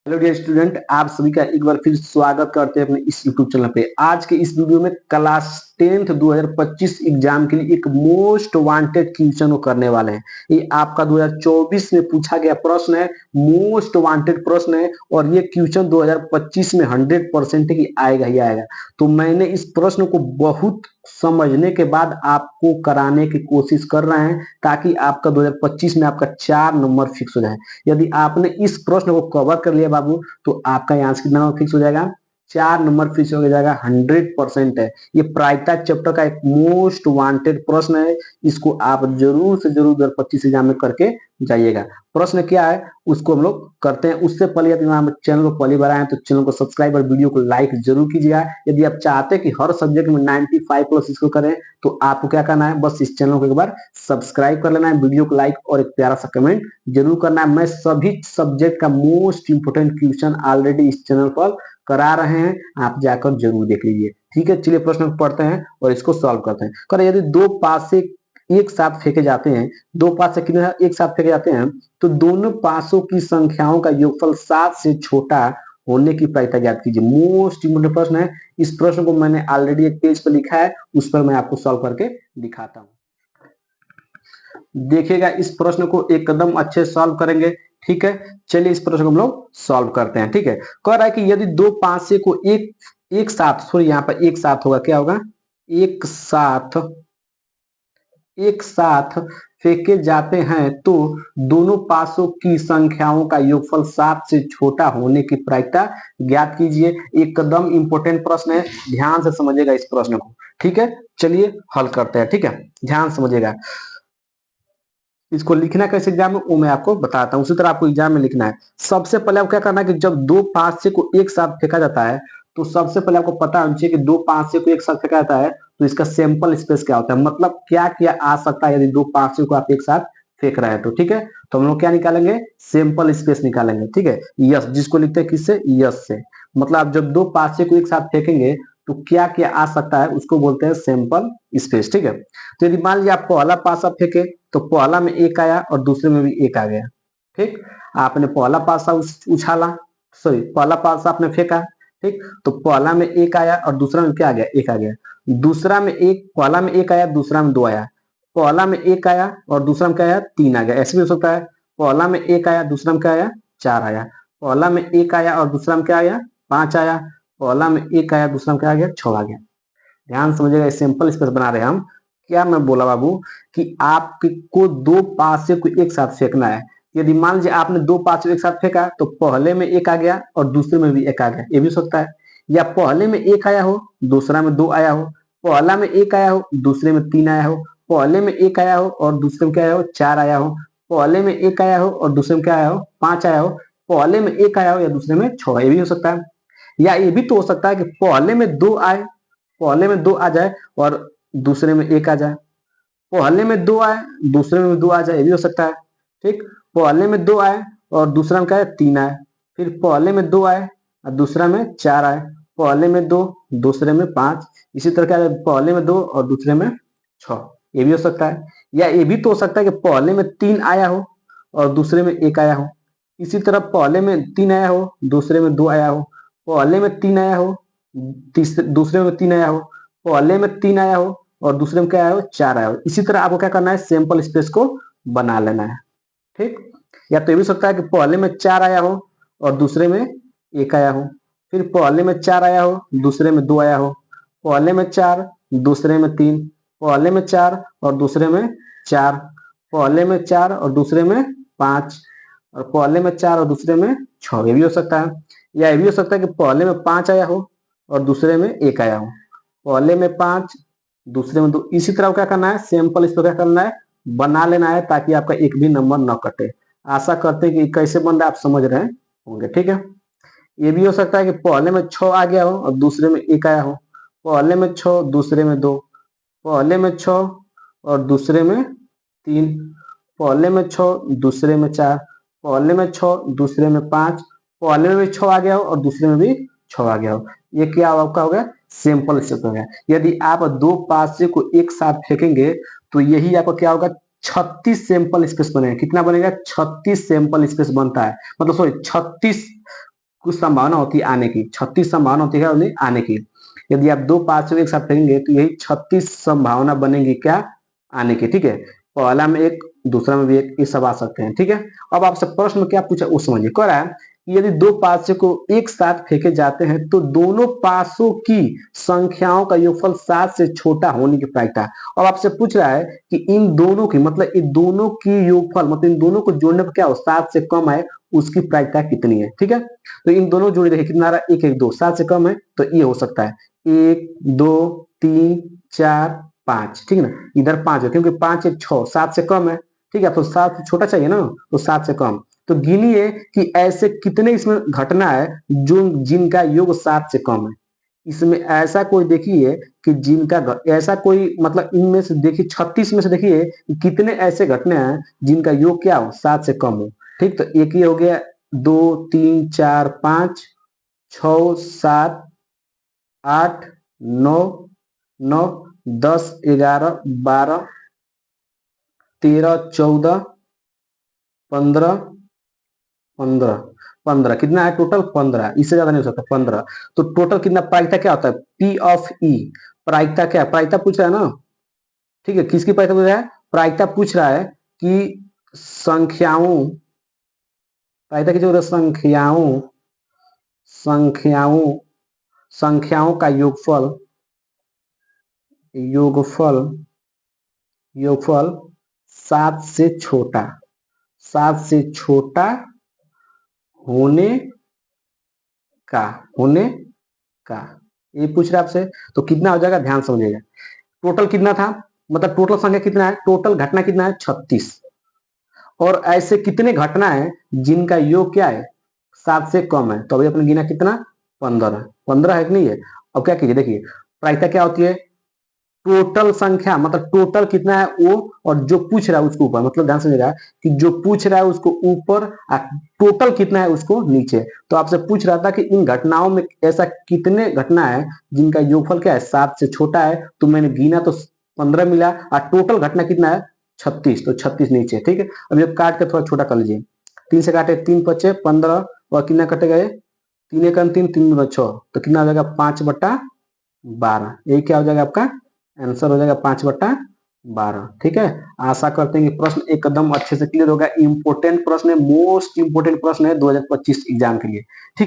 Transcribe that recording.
Hello dear student, आप सभी का एक बार फिर स्वागत करते हैं अपने इस यूट्यूब चैनल पे। आज के इस वीडियो में क्लास 10th 2025 एग्जाम के लिए एक मोस्ट वांटेड क्वेश्चन को करने वाले हैं। ये आपका 2024 में पूछा गया प्रश्न है, मोस्ट वांटेड प्रश्न है और ये क्वेश्चन 2025 में 100% ही आएगा। तो मैंने इस प्रश्न को बहुत समझने के बाद आपको कराने की कोशिश कर रहे हैं ताकि आपका 2025 में आपका 4 नंबर फिक्स हो जाए। यदि आपने इस प्रश्न को कवर कर लिया बाबू, तो आपका यहाँ से कितना नंबर फिक्स हो जाएगा? 4 नंबर फिक्स हो जाएगा। 100% है। ये प्रायिकता चैप्टर का एक मोस्ट वांटेड प्रश्न है। इसको आप जरूर से जरूर 2025 एग्जाम में करके जाइएगा। प्रश्न क्या है उसको हम लोग करते हैं। उससे पहले यदि आप चैनल को पहली बार आए तो चैनल को सब्सक्राइब और वीडियो को लाइक जरूर कीजिएगा। यदि आप चाहते हैं कि हर सब्जेक्ट में 95 प्लस इसको करें तो आपको क्या करना है, बस इस चैनल को एक बार सब्सक्राइब कर लेना है, वीडियो को लाइक और एक प्यारा सा कमेंट जरूर करना है। मैं सभी सब्जेक्ट का मोस्ट इंपोर्टेंट क्वेश्चन ऑलरेडी इस चैनल पर करा रहे हैं, आप जाकर जरूर देख लीजिए। ठीक है, चलिए प्रश्न को पढ़ते हैं और इसको सॉल्व करते हैं। कर यदि दो पासे एक साथ फेंके जाते हैं, दो पासे कितने एक साथ फेंके जाते हैं तो दोनों पासों की संख्याओं का योगफल 7 से छोटा होने की प्रायिकता ज्ञात कीजिए। मोस्ट इंपोर्टेंट प्रश्न है। इस प्रश्न को मैंने ऑलरेडी एक पेज पर लिखा है, उस पर मैं आपको सॉल्व करके दिखाता हूं। देखिएगा, इस प्रश्न को एकदम अच्छे सॉल्व करेंगे। ठीक है, चलिए इस प्रश्न को हम लोग सॉल्व करते हैं। ठीक है, कह रहा है कि यदि दो पासे को एक साथ, सॉरी यहाँ पर एक साथ होगा, क्या होगा? एक साथ फेंके जाते हैं तो दोनों पासों की संख्याओं का योगफल 7 से छोटा होने की प्रायिकता ज्ञात कीजिए। एकदम इंपोर्टेंट प्रश्न है, ध्यान से समझिएगा इस प्रश्न को। ठीक है, चलिए हल करते हैं। ठीक है, ध्यान समझिएगा। इसको लिखना कैसे एग्जाम में वो मैं आपको बताता हूँ, उसी तरह आपको एग्जाम में लिखना है। सबसे पहले आपको क्या करना है कि जब दो पासे को एक साथ फेंका जाता है तो सबसे पहले आपको पता होना चाहिए कि दो पासे को एक साथ फेंका जाता है तो इसका सैंपल स्पेस क्या होता है, मतलब क्या क्या आ सकता है यदि दो पासे को आप एक साथ फेंक रहे हैं तो। ठीक है, तो हम लोग क्या निकालेंगे? सैंपल स्पेस निकालेंगे। ठीक है, यस, जिसको लिखते हैं किससे? यस से। मतलब आप जब दो पासे को एक साथ फेंकेंगे तो क्या क्या आ सकता है उसको बोलते हैं सैंपल स्पेस। ठीक है, तो यदि मान लिया आप पहला पासा फेंके तो पहला में एक आया और दूसरे में भी एक आ गया। ठीक, आपने पहला पासा उछाला, सॉरी पहला पासा आपने फेंका। ठीक, तो पहला में एक आया और दूसरा में क्या आ गया? एक आ गया। दूसरा में एक, पहला में एक आया, दूसरा में दो आया। पहला में एक आया और दूसरा में क्या आया? तीन आ गया। ऐसे भी हो सकता है, पहला में एक आया, दूसरा में क्या आया? चार आया। पहला में एक आया और दूसरा में क्या आया? पांच आया। पहला में एक आया, दूसरा में क्या आ गया? छह आ गया। ध्यान समझिएगा, सिंपल स्पेस बना रहे हैं हम। क्या मैं बोला बाबू कि आपको दो पासे को एक साथ फेंकना है। यदि मान लीजिए आपने दो पासे एक साथ फेंका तो पहले में एक आ गया और दूसरे में भी एक आ गया, ये भी हो सकता है। या पहले में एक आया हो, दूसरा में दो आया हो। पहला में एक आया हो, दूसरे में तीन आया हो। पहले में एक आया हो और दूसरे में क्या आया हो? चार आया हो। पहले में एक आया हो और दूसरे में क्या आया हो? पांच आया हो। पहले में एक आया हो या दूसरे में छह, ये भी हो सकता है। या ये भी तो हो सकता है कि पहले में दो आए, पहले में दो आ जाए और दूसरे में एक आ जाए। पहले में दो आए, दूसरे में दो आ जाए, ये भी हो सकता है। ठीक, पहले में दो आए और दूसरा में क्या है? तीन आए। फिर पहले में दो आए और दूसरा में चार आए। पहले में दो, दूसरे में पांच। इसी तरह क्या है? पहले में दो और दूसरे में छह, ये भी हो सकता है। या ये भी तो हो सकता है कि पहले में तीन आया हो और दूसरे में एक आया हो। इसी तरह पहले में तीन आया हो, दूसरे में दो आया हो। पहले में तीन आया हो, तीसरे दूसरे में तीन आया हो। पहले में तीन आया हो और दूसरे में क्या आया हो? चार आया हो। इसी तरह आपको क्या करना है? सैंपल स्पेस को बना लेना है। ठीक, या तो ये भी सकता है कि पहले में चार आया हो और दूसरे में एक आया हो। फिर पहले में चार आया हो, दूसरे में दो आया हो। पहले में चार, दूसरे में तीन। पहले में चार और दूसरे में चार। पहले में चार और दूसरे में पांच। और पहले में चार और दूसरे में छह, ये भी हो सकता है। या ये भी हो सकता है कि पहले में पांच आया हो और दूसरे में एक आया हो। पहले में पांच, दूसरे में दो। इसी तरह क्या करना है? सैंपल इसको क्या करना है? बना लेना है ताकि आपका एक भी नंबर न कटे। आशा करते हैं कि कैसे बन रहा है आप समझ रहे होंगे। ठीक है, ये भी हो सकता है कि पहले में छह आ गया हो और दूसरे में एक आया हो। पहले में छह, दूसरे में दो। पहले में छह और दूसरे में तीन। पहले में छह, दूसरे में चार। पहले में छह, दूसरे में पांच। पहले में भी छह आ गया हो और दूसरे में भी छह आ गया हो। ये क्या आपका हो गया? सिंपल स्टेप हो गया। यदि आप दो पासे को एक साथ फेंकेंगे तो यही आपका क्या होगा? 36 सैंपल स्पेस बनेगा। कितना बनेगा? 36 सैंपल स्पेस बनता है, मतलब सॉरी 36 कुछ संभावना होती है आने की, 36 संभावना होती है उन्हें आने की। यदि आप दो पास को एक साथ फेंकेंगे तो यही 36 संभावना बनेगी क्या आने की, ठीक है। पहला में एक, दूसरा में भी एक, ये सब आ सकते हैं, ठीक है। अब आपसे प्रश्न क्या पूछा वो समझिए। कह रहा है यदि दो पासे को एक साथ फेंके जाते हैं तो दोनों पासों की संख्याओं का योगफल 7 से छोटा होने की प्रायिकता। अब आपसे पूछ रहा है कि इन दोनों की मतलब इन दोनों की योगफल मतलब इन दोनों को जोड़ने पर क्या हो 7 से कम है, उसकी प्रायिकता कितनी है, ठीक है। तो इन दोनों जोड़े देखिए कितना आ रहा है, 1 1 2, 7 से कम है तो ये हो सकता है 1 2 3 4 5, ठीक है ना। इधर 5 है क्योंकि 5 1 6, 7 से कम है, ठीक है। तो 7 से छोटा चाहिए ना, तो 7 से कम। तो गिनिए कि ऐसे कितने इसमें घटना है जो जिनका योग 7 से कम है। इसमें ऐसा कोई देखिए कि जिनका ऐसा कोई मतलब इनमें से देखिए 36 में से देखिए कितने ऐसे घटना हैं जिनका योग क्या हो 7 से कम हो, ठीक। तो एक ही हो गया, 2 3 4 5 6 7 8 9 9 10 11 12 13 14 15 15 15 कितना है टोटल 15, इससे ज्यादा नहीं हो सकता 15। तो टोटल कितना प्रायिकता क्या होता है पी ऑफ ई। प्रायिकता क्या प्रायिकता पूछ रहा है ना, ठीक है। किसकी प्रायिकता पूछ रहा है, प्रायिकता पूछ रहा है कि संख्याओं, प्रायिकता की जो संख्याओं संख्याओं संख्याओं का योगफल योगफल योगफल 7 से छोटा 7 से छोटा होने का होने का ये पूछ रहा है आपसे। तो कितना हो जाएगा ध्यान समझिएगा। टोटल कितना था मतलब टोटल संख्या कितना है, टोटल घटना कितना है 36। और ऐसे कितने घटना है जिनका योग क्या है 7 से कम है। तो अभी अपने गिना कितना 15, 15 है कि नहीं है। अब क्या कीजिए देखिए प्रायिकता क्या होती है, टोटल संख्या मतलब टोटल कितना है वो और जो पूछ रहा है उसको ऊपर, मतलब ध्यान समझिएगा कि जो पूछ रहा है उसको ऊपर टोटल कितना है उसको नीचे। तो आपसे पूछ रहा था कि इन घटनाओं में ऐसा कितने घटना है जिनका योगफल क्या है 7 से छोटा है। तो मैंने गिना तो 15 मिला और टोटल घटना कितना है 36, तो 36 नीचे, ठीक है। अब ये काट के थोड़ा छोटा कर लीजिए, 3 से काटे 3 बचे 15 और कितना कटेगा ये 3 एक 3 3 2 6, तो कितना हो जाएगा 5/12। यही क्या हो जाएगा आपका आंसर हो जाएगा 5/12, ठीक है। आशा करते हैं कि प्रश्न एकदम अच्छे से क्लियर होगा। इंपोर्टेंट प्रश्न है, मोस्ट इंपोर्टेंट प्रश्न है 2025 एग्जाम के लिए, ठीक है।